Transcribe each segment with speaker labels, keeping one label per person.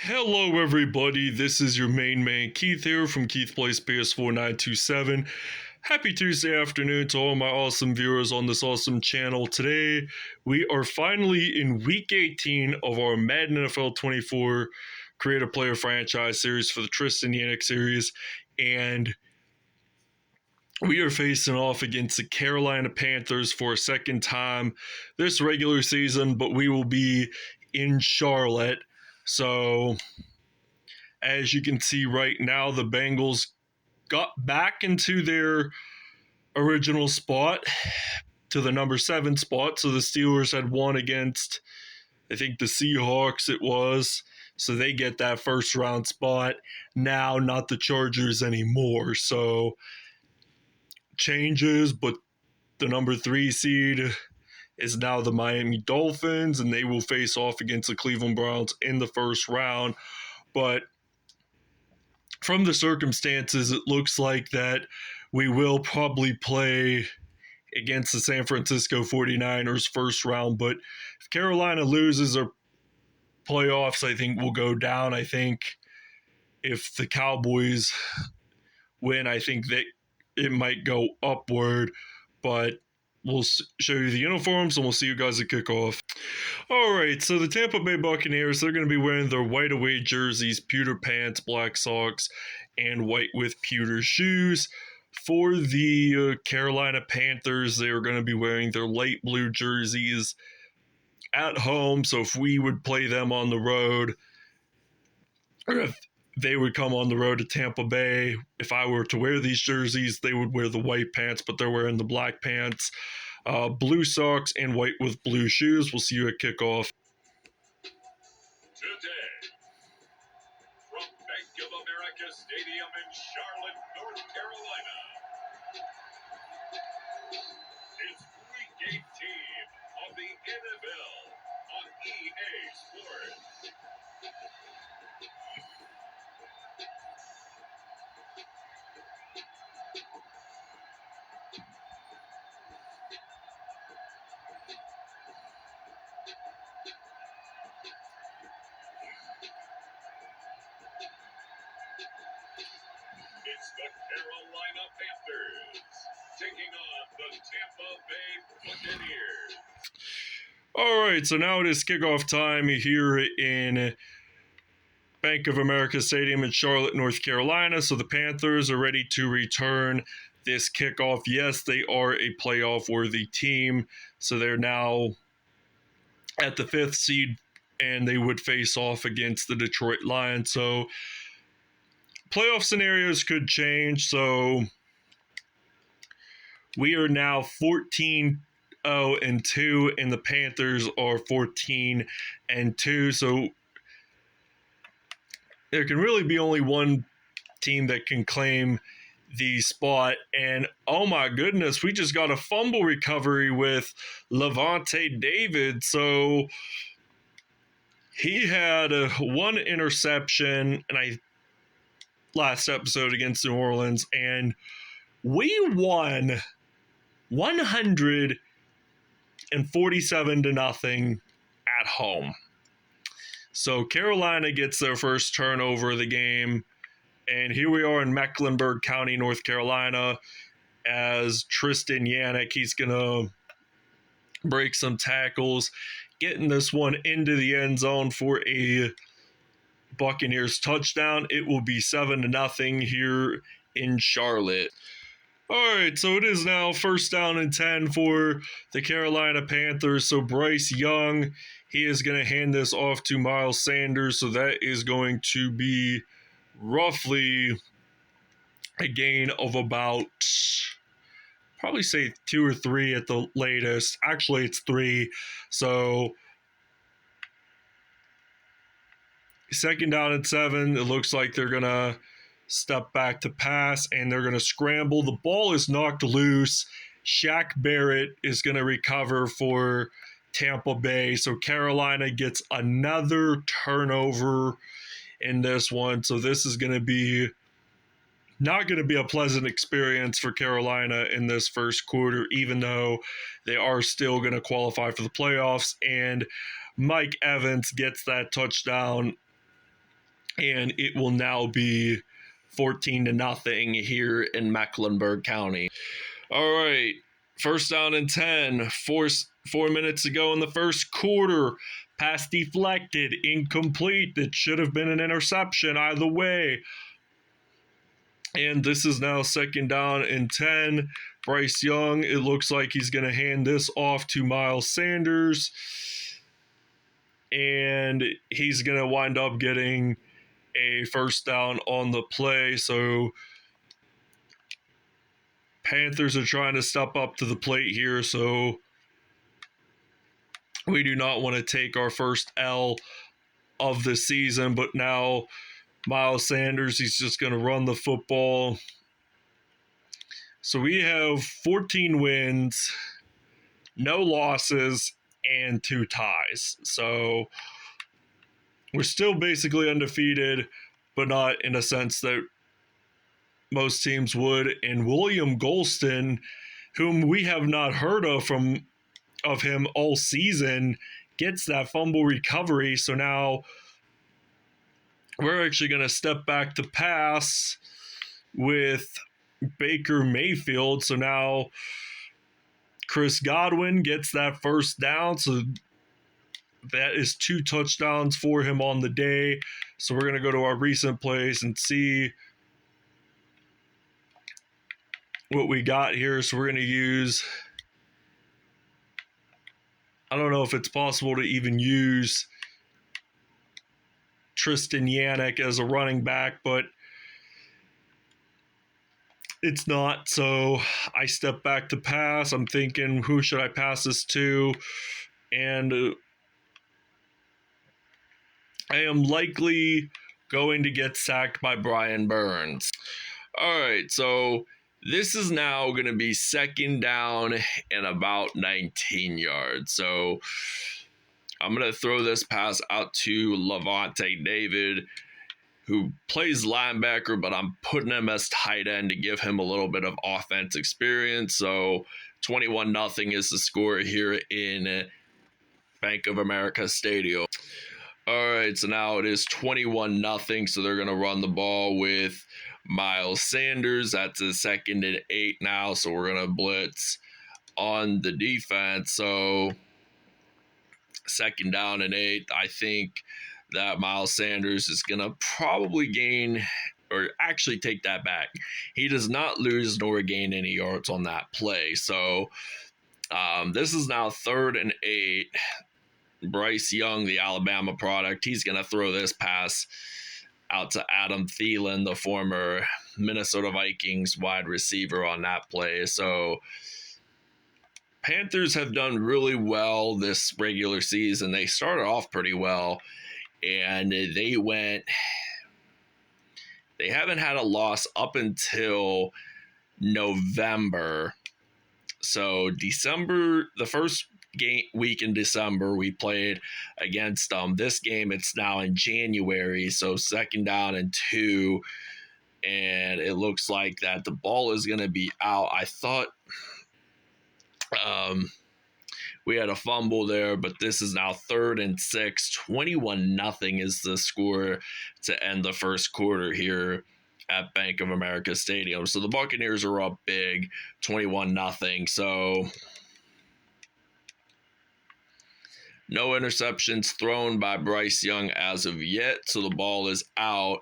Speaker 1: Hello, everybody. This is your main man Keith here from Keith Plays PS4 927. Happy Tuesday afternoon to all my awesome viewers on this awesome channel. Today, we are finally in week 18 of our Madden NFL 24 Creative Player Franchise series for the Tristan Yannick series, and we are facing off against the Carolina Panthers for a second time this regular season, but we will be in Charlotte. So, as you can see right now, the Bengals got back into their original spot, to the number 7 spot. So the Steelers had won against, I think, the Seahawks it was. So they get that first round spot. Now, not the Chargers anymore. So changes, but the number 3 seed is now the Miami Dolphins, and they will face off against the Cleveland Browns in the first round. But from the circumstances, it looks like that we will probably play against the San Francisco 49ers first round. But if Carolina loses their playoffs, I think we'll go down. I think if the Cowboys win, I think that it might go upward. But we'll show you the uniforms, and we'll see you guys at kickoff. All right, so the Tampa Bay Buccaneers, they're going to be wearing their white away jerseys, pewter pants, black socks, and white with pewter shoes. For the Carolina Panthers, they are going to be wearing their light blue jerseys at home. So if we would play them on the road, or if they would come on the road to Tampa Bay, if I were to wear these jerseys, they would wear the white pants, but they're wearing the black pants, blue socks, and white with blue shoes. We'll see you at kickoff.
Speaker 2: Today, from Bank of America Stadium in Charlotte, North Carolina, it's Week 18 of the NFL on EA Sports. It's the Carolina Panthers taking on the Tampa Bay Buccaneers.
Speaker 1: All right, so now it is kickoff time here in Bank of America Stadium in Charlotte, North Carolina. So the Panthers are ready to return this kickoff. Yes, they are a playoff-worthy team, so they're now at the 5th seed, and they would face off against the Detroit Lions. So playoff scenarios could change. So we are now 14-0-2, and the Panthers are 14-2. So there can really be only one team that can claim the spot. And oh my goodness, we just got a fumble recovery with Lavonte David. So he had one interception, and last episode against New Orleans, and we won 147-0 at home. So Carolina gets their first turnover of the game, and here we are in Mecklenburg County, North Carolina, as Tristan Yannick, he's going to break some tackles, getting this one into the end zone for a Buccaneers touchdown. It will be 7-0 here in Charlotte. All right, so it is now 1st down and 10 for the Carolina Panthers. So Bryce Young, he is going to hand this off to Miles Sanders. So that is going to be roughly a gain of about, probably say 2 or 3 at the latest. Actually, it's 3. So 2nd down and 7. It looks like they're going to step back to pass, and they're going to scramble. The ball is knocked loose. Shaq Barrett is going to recover for Tampa Bay. So Carolina gets another turnover in this one. So this is going to be not going to be a pleasant experience for Carolina in this first quarter, even though they are still going to qualify for the playoffs. And Mike Evans gets that touchdown and it will now be 14-0 here in Mecklenburg County. All right, first down and 10. 4 minutes to go in the first quarter. Pass deflected, incomplete. It should have been an interception either way. And this is now second down and 10. Bryce Young, it looks like he's going to hand this off to Miles Sanders. And he's going to wind up getting a first down on the play. So Panthers are trying to step up to the plate here. So we do not want to take our first L of the season. But now Miles Sanders, he's just going to run the football. So we have 14 wins, no losses, and 2 ties. So we're still basically undefeated, but not in a sense that most teams would. And William Golston, whom we have not heard of him all season, gets that fumble recovery. So now we're actually going to step back to pass with Baker Mayfield. So now Chris Godwin gets that first down. So that is 2 touchdowns for him on the day. So we're going to go to our recent plays and see what we got here. So we're going to use, I don't know if it's possible to even use Tristan Yannick as a running back, but it's not. So I step back to pass. I'm thinking, who should I pass this to? And I am likely going to get sacked by Brian Burns. All right, so this is now going to be second down and about 19 yards. So I'm going to throw this pass out to Lavonte David, who plays linebacker, but I'm putting him as tight end to give him a little bit of offense experience. So 21-0 is the score here in Bank of America Stadium. All right, so now it is 21-0, so they're going to run the ball with Miles Sanders. That's a 2nd and 8 now, so we're going to blitz on the defense. So 2nd down and 8, I think that Miles Sanders is going to probably gain, or actually take that back. He does not lose nor gain any yards on that play. So this is now 3rd and 8. Bryce Young, the Alabama product, he's going to throw this pass out to Adam Thielen, the former Minnesota Vikings wide receiver on that play. So Panthers have done really well this regular season. They started off pretty well, and they haven't had a loss up until November. So December, the first week in December, we played against them. This game, it's now in January, so 2nd down and 2, and it looks like that the ball is going to be out. I thought we had a fumble there, but this is now 3rd and 6. 21-0 is the score to end the first quarter here at Bank of America Stadium. So the Buccaneers are up big, 21-0. So no interceptions thrown by Bryce Young as of yet. So the ball is out,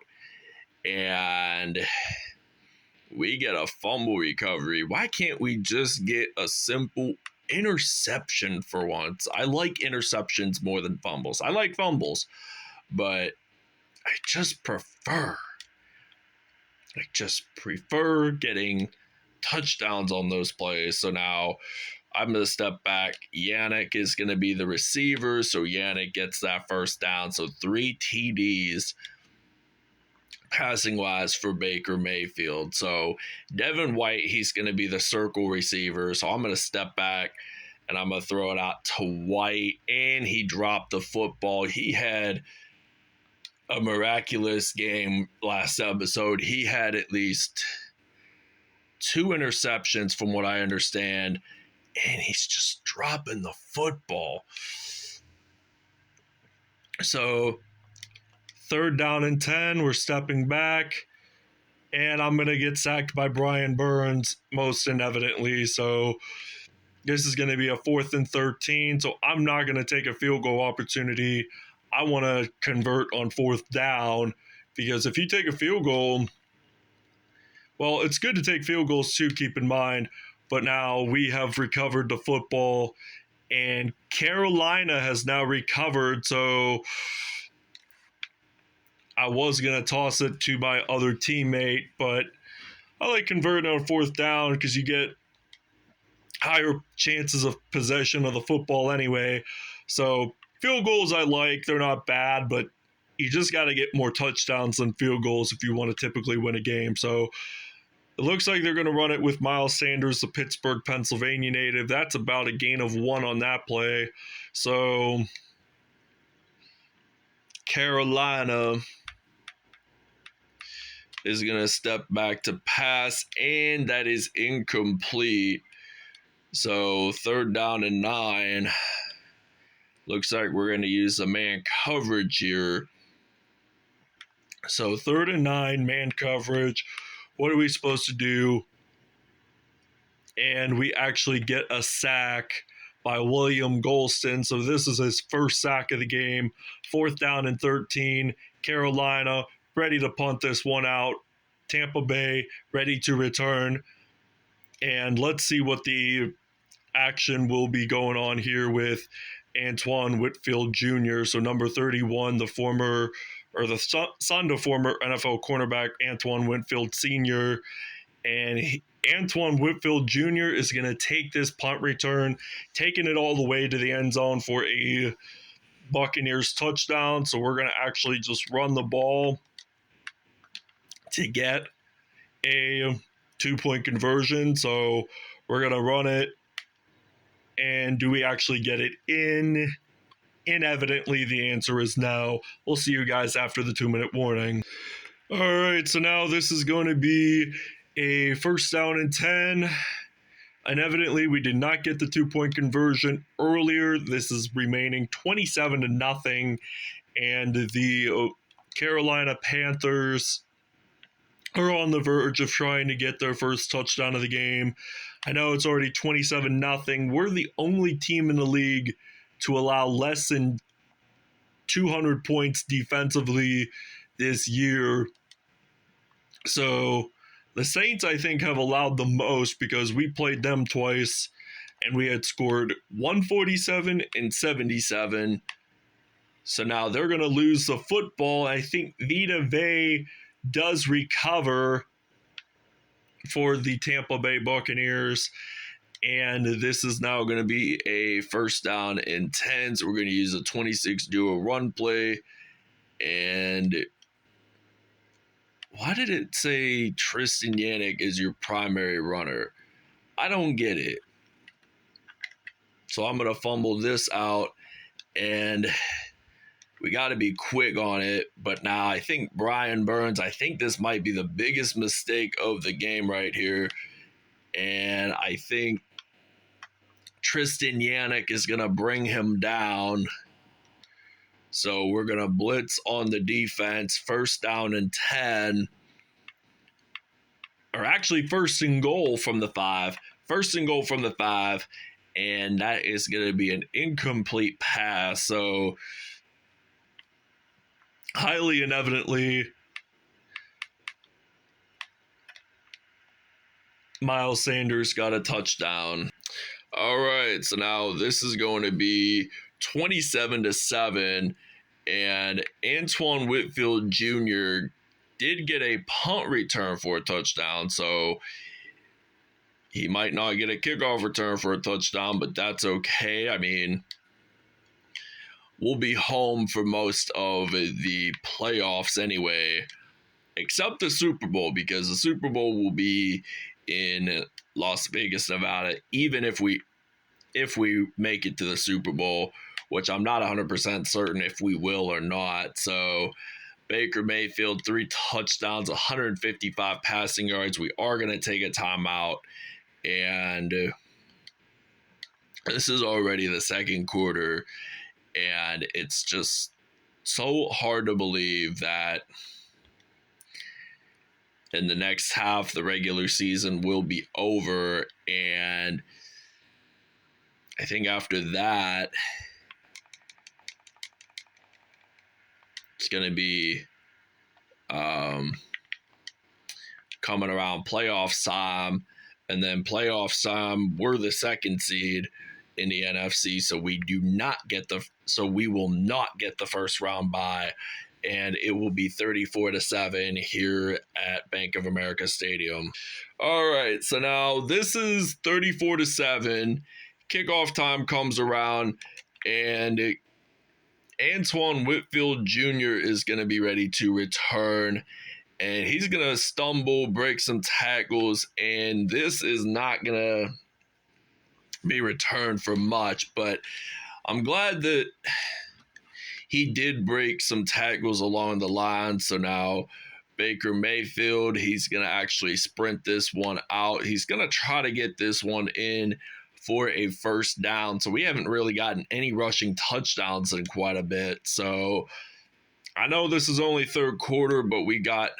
Speaker 1: and we get a fumble recovery. Why can't we just get a simple interception for once? I like interceptions more than fumbles. I like fumbles, but I just prefer getting touchdowns on those plays. So now I'm going to step back. Yannick is going to be the receiver, so Yannick gets that first down. So 3 TDs passing-wise for Baker Mayfield. So Devin White, he's going to be the circle receiver. So I'm going to step back, and I'm going to throw it out to White, and he dropped the football. He had a miraculous game last episode. He had at least 2 interceptions from what I understand, and he's just dropping the football. So 3rd down and 10. We're stepping back. And I'm going to get sacked by Brian Burns, most inevitably. So this is going to be a 4th and 13. So I'm not going to take a field goal opportunity. I want to convert on 4th down, because if you take a field goal, well, it's good to take field goals too, keep in mind. But now we have recovered the football, and Carolina has now recovered. So I was going to toss it to my other teammate, but I like converting on 4th down because you get higher chances of possession of the football anyway. So field goals I like. They're not bad, but you just got to get more touchdowns than field goals if you want to typically win a game. So it looks like they're going to run it with Miles Sanders, the Pittsburgh, Pennsylvania native. That's about a gain of 1 on that play. So Carolina is going to step back to pass, and that is incomplete. So 3rd down and 9. Looks like we're going to use a man coverage here. So 3rd and 9, man coverage. What are we supposed to do? And we actually get a sack by William Golston. So this is his first sack of the game. 4th down and 13. Carolina ready to punt this one out. Tampa Bay ready to return. And let's see what the action will be going on here with Antoine Whitfield Jr. So number 31, the son of former NFL cornerback Antoine Whitfield Sr. And Antoine Whitfield Jr. is going to take this punt return, taking it all the way to the end zone for a Buccaneers touchdown. So we're going to actually just run the ball to get a 2-point conversion. So we're going to run it. And do we actually get it in? Inevitably, the answer is no. We'll see you guys after the 2-minute warning. All right, so now this is going to be a 1st down and 10. And evidently, we did not get the 2-point conversion earlier. This is remaining 27-0. And the Carolina Panthers are on the verge of trying to get their first touchdown of the game. I know it's already 27-0. We're the only team in the league to allow less than 200 points defensively this year. So the Saints, I think, have allowed the most because we played them twice and we had scored 147 and 77. So now they're going to lose the football. I think Vita Vea does recover for the Tampa Bay Buccaneers. And this is now going to be a 1st down and 10. So we're going to use a 26 duo run play. And why did it say Tristan Yannick is your primary runner? I don't get it. So I'm going to fumble this out. And we got to be quick on it. But now I think Brian Burns, I think this might be the biggest mistake of the game right here. And I think Tristan Yannick is going to bring him down. So we're going to blitz on the defense. 1st down and 10. Or actually 1st and goal from the 5. 1st and goal from the 5. And that is going to be an incomplete pass. So highly inevitably, Miles Sanders got a touchdown. All right, so now this is going to be 27-7, and Antoine Whitfield Jr. did get a punt return for a touchdown, so he might not get a kickoff return for a touchdown, but that's okay. I mean, we'll be home for most of the playoffs anyway, except the Super Bowl, because the Super Bowl will be in Las Vegas, Nevada, even if we make it to the Super Bowl, which I'm not 100% certain if we will or not. So Baker Mayfield, 3 touchdowns, 155 passing yards. We are going to take a timeout, and this is already the 2nd quarter, and it's just so hard to believe that in the next half, the regular season will be over. And I think after that, it's going to be coming around playoff time. And then playoff time, we're the second seed in the NFC, so we will not get the first round bye, and it will be 34-7 here at Bank of America Stadium. All right, so now this is 34-7. Kickoff time comes around, and Antoine Whitfield Jr. is going to be ready to return. And he's going to stumble, break some tackles, and this is not going to be returned for much. But I'm glad that he did break some tackles along the line. So now Baker Mayfield, he's going to actually sprint this one out. He's going to try to get this one in for a first down. So we haven't really gotten any rushing touchdowns in quite a bit. So I know this is only third quarter, but we got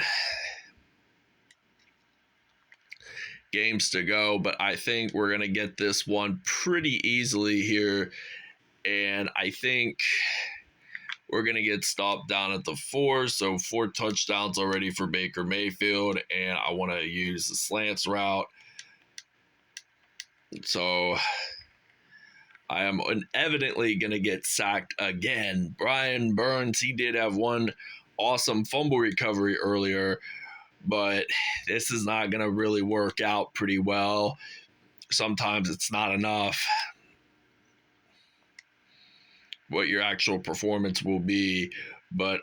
Speaker 1: games to go. But I think we're going to get this one pretty easily here. And I think we're going to get stopped down at the 4. So 4 touchdowns already for Baker Mayfield. And I want to use the slants route. So I am evidently going to get sacked again. Brian Burns, he did have one awesome fumble recovery earlier, but this is not going to really work out pretty well. Sometimes it's not enough what your actual performance will be, but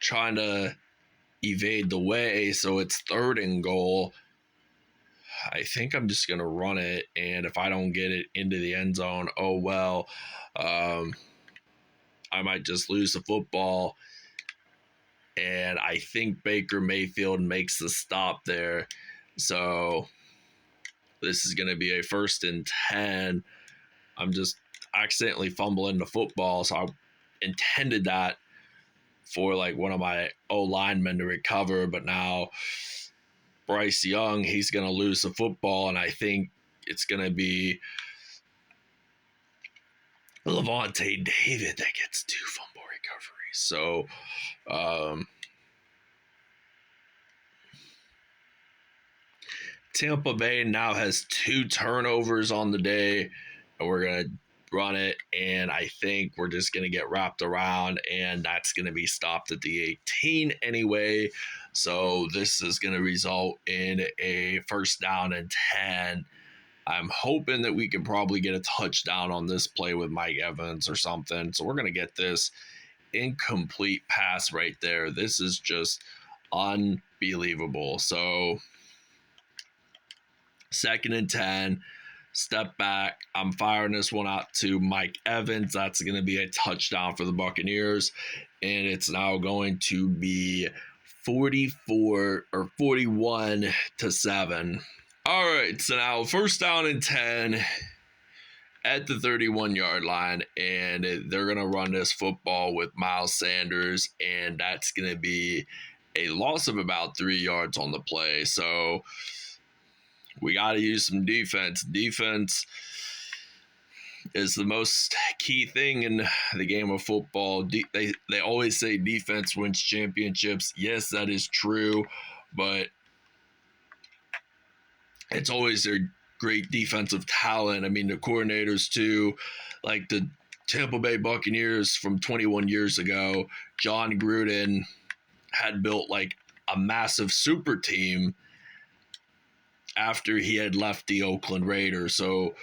Speaker 1: trying to evade the way, so it's 3rd and goal. I think I'm just going to run it, and if I don't get it into the end zone, oh well. I might just lose the football, and I think Baker Mayfield makes the stop there. So this is going to be a 1st and 10. I'm just accidentally fumbling the football, so I intended that for like one of my O-linemen to recover, but now Bryce Young, he's going to lose the football, and I think it's going to be Levante David that gets 2 fumble recoveries. So, Tampa Bay now has 2 turnovers on the day, and we're going to run it, and I think we're just going to get wrapped around, and that's going to be stopped at the 18 anyway. So this is going to result in a 1st down and 10. I'm hoping that we can probably get a touchdown on this play with Mike Evans or something. So we're going to get this incomplete pass right there. This is just unbelievable. So 2nd and 10. Step back. I'm firing this one out to Mike Evans. That's going to be a touchdown for the Buccaneers. And it's now going to be 41-7. All right, so now 1st down and 10 at the 31-yard line. And they're going to run this football with Miles Sanders. And that's going to be a loss of about 3 yards on the play. So we got to use some defense. Defense is the most key thing in the game of football. They always say defense wins championships. Yes, that is true, but it's always their great defensive talent. I mean, the coordinators too, like the Tampa Bay Buccaneers from 21 years ago, John Gruden had built like a massive super team after he had left the Oakland Raiders. So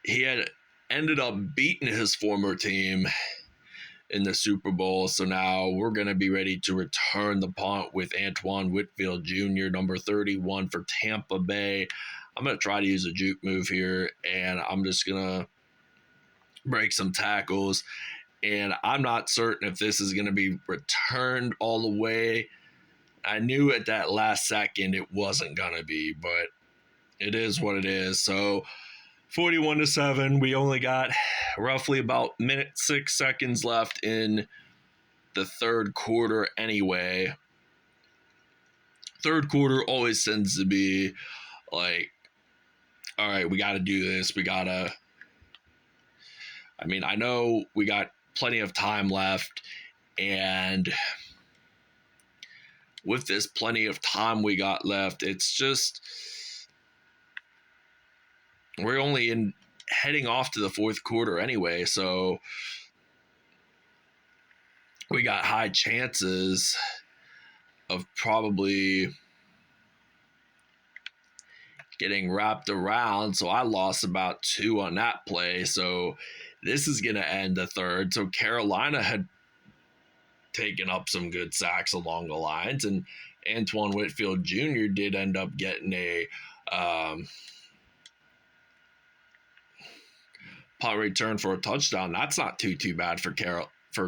Speaker 1: he had ended up beating his former team in the Super Bowl. So now we're going to be ready to return the punt with Antoine Whitfield Jr., number 31 for Tampa Bay. I'm going to try to use a juke move here, and I'm just going to break some tackles. And I'm not certain if this is going to be returned all the way. I knew at that last second it wasn't going to be, but it is what it is. So 41-7. We only got roughly about minute 6 seconds left in the third quarter anyway. Third quarter always tends to be like, all right, we got to do this. I know we got plenty of time left, and with this plenty of time we got left, it's just we're only heading off to the fourth quarter anyway, so we got high chances of probably getting wrapped around. So I lost about 2 on that play. So this is going to end the third. So Carolina had taken up some good sacks along the lines, and Antoine Whitfield Jr. did end up getting a punt return for a touchdown. That's not too bad for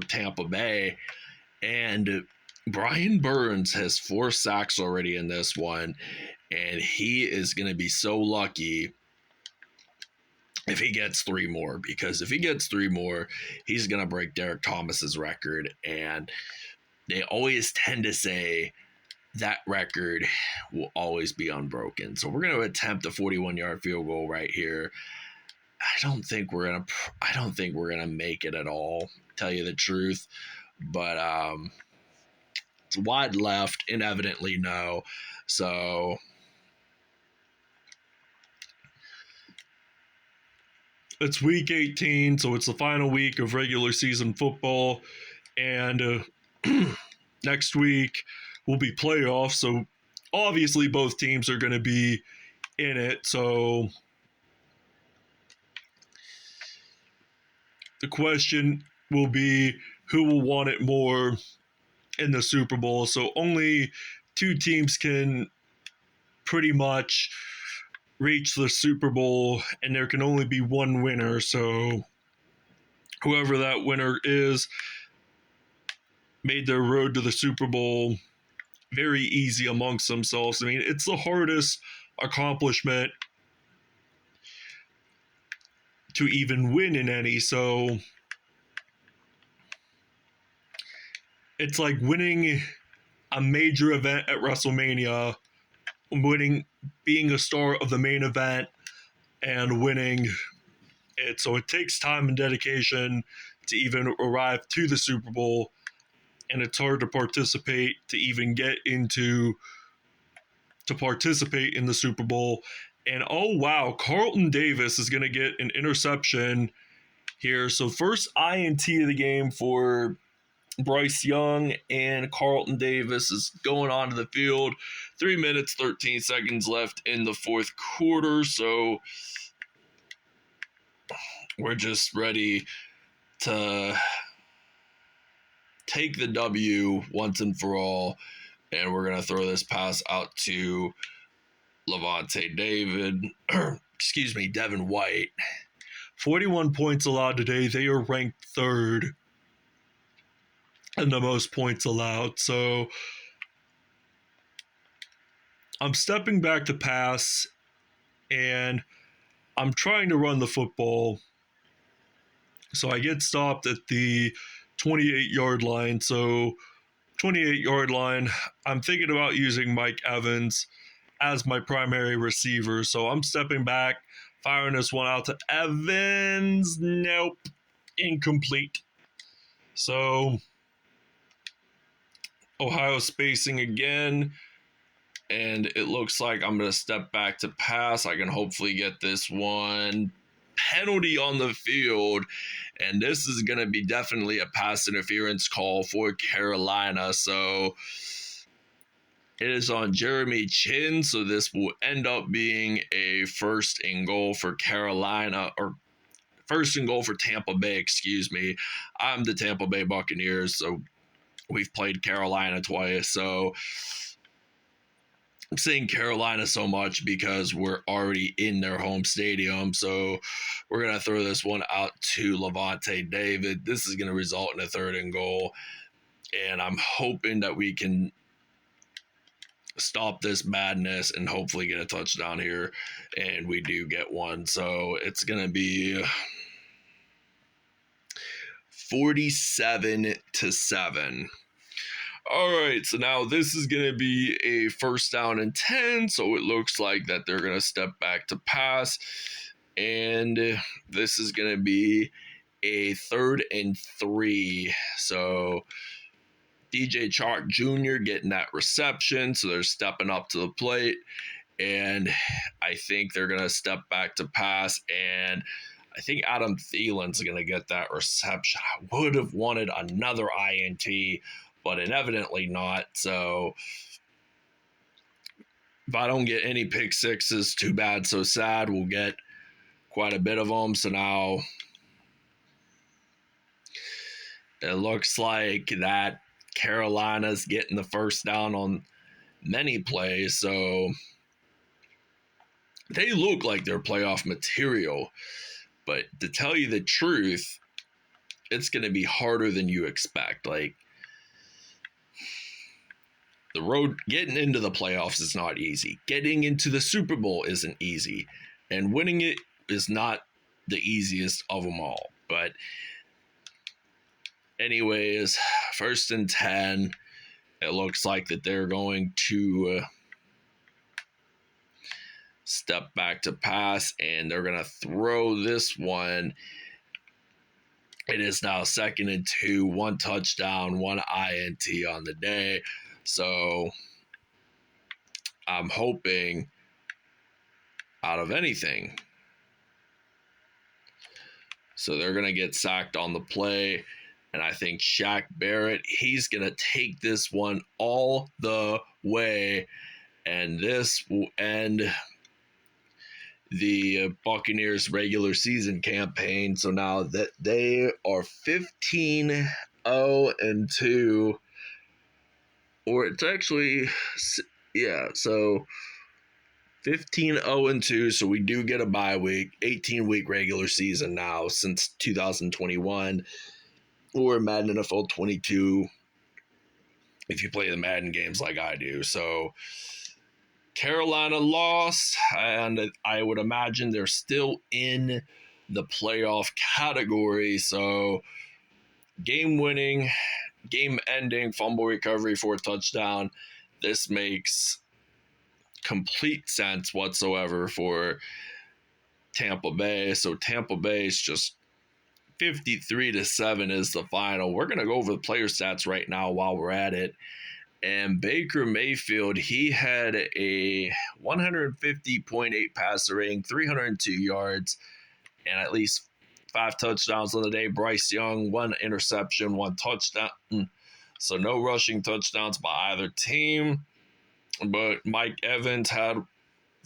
Speaker 1: Tampa Bay. And Brian Burns has 4 sacks already in this one, and he is going to be so lucky if he gets 3 more, because if he gets 3 more, he's going to break Derek Thomas's record. And they always tend to say that record will always be unbroken. So we're going to attempt a 41-yard field goal right here. I don't think we're gonna make it at all, tell you the truth. But it's wide left, inevitably no. So it's week 18, so it's the final week of regular season football, and next week will be playoffs. So obviously both teams are going to be in it. So the question will be who will want it more in the Super Bowl. So only 2 teams can pretty much reach the Super Bowl, and there can only be 1 winner. So whoever that winner is made their road to the Super Bowl very easy amongst themselves. I mean, it's the hardest accomplishment to even win in any. So it's like winning a major event at WrestleMania, being a star of the main event and winning it. So it takes time and dedication to even arrive to the Super Bowl, and it's hard to participate in the Super Bowl. And oh wow, Carlton Davis is going to get an interception here. So first INT of the game for Bryce Young, and Carlton Davis is going onto the field. 3 minutes, 13 seconds left in the fourth quarter. So we're just ready to take the W once and for all. And we're going to throw this pass out to Lavonte David, Devin White. 41 points allowed today. They are ranked 3rd in the most points allowed. So I'm stepping back to pass, and I'm trying to run the football. So I get stopped at the 28-yard line. So 28-yard line, I'm thinking about using Mike Evans as my primary receiver. So I'm stepping back, firing this one out to Evans. Nope. Incomplete. So Ohio spacing again. And it looks like I'm going to step back to pass. I can hopefully get this one. Penalty on the field. And this is going to be definitely a pass interference call for Carolina. So it is on Jeremy Chin, so this will end up being a 1st and goal for Carolina, or 1st and goal for Tampa Bay, I'm the Tampa Bay Buccaneers, so we've played Carolina twice. So I'm saying Carolina so much because we're already in their home stadium. So we're going to throw this one out to Lavonte David. This is going to result in a 3rd and goal, and I'm hoping that we can stop this madness and hopefully get a touchdown here. And we do get one. So it's going to be 47-7. All right, so now this is going to be a 1st down and 10. So it looks like that they're going to step back to pass. And this is going to be a 3rd and 3. So DJ Chark Jr. getting that reception. So they're stepping up to the plate. And I think they're going to step back to pass. And I think Adam Thielen's going to get that reception. I would have wanted another INT, but inevitably not. So if I don't get any pick sixes, too bad, so sad. We'll get quite a bit of them. So now it looks like that Carolina's getting the 1st down on many plays. So they look like they're playoff material. But to tell you the truth, it's going to be harder than you expect. Like, the road, getting into the playoffs is not easy. Getting into the Super Bowl isn't easy. And winning it is not the easiest of them all. But anyways, 1st and 10. It looks like that they're going to step back to pass, and they're going to throw this one. It is now 2nd and 2, 1 touchdown, 1 INT on the day. So I'm hoping out of anything. So they're going to get sacked on the play. And I think Shaq Barrett, he's going to take this one all the way. And this will end the Buccaneers regular season campaign. So now that they are 15-0-2, or it's actually, yeah, so 15-0-2. So we do get a bye week, 18-week regular season now since 2021, or Madden NFL 22 if you play the Madden games like I do. So Carolina lost, and I would imagine they're still in the playoff category. So game-winning, game-ending fumble recovery for a touchdown. This makes complete sense whatsoever for Tampa Bay. So Tampa Bay is just 53-7 is the final. We're going to go over the player stats right now while we're at it. And Baker Mayfield, he had a 150.8 passer rating, 302 yards, and at least 5 touchdowns on the day. Bryce Young, 1 interception, 1 touchdown. So no rushing touchdowns by either team. But Mike Evans had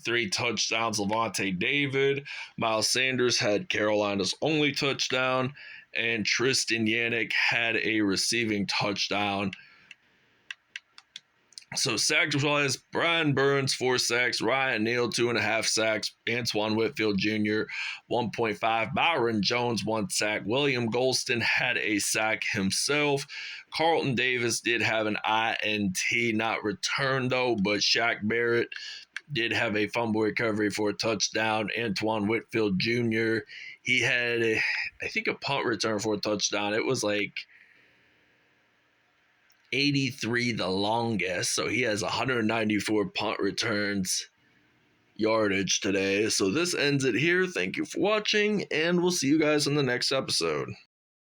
Speaker 1: 3 touchdowns. Levante David. Miles Sanders had Carolina's only touchdown. And Tristan Yannick had a receiving touchdown. So sacks-wise, Brian Burns, 4 sacks. Ryan Neal, 2.5 sacks. Antoine Whitfield Jr., 1.5. Byron Jones, 1 sack. William Golston had a sack himself. Carlton Davis did have an INT, not returned though, but Shaq Barrett did have a fumble recovery for a touchdown. Antoine Whitfield Jr., he had, I think, a punt return for a touchdown. It was like 83 the longest, so he has 194 punt returns yardage today. So this ends it here. Thank you for watching, and we'll see you guys in the next episode.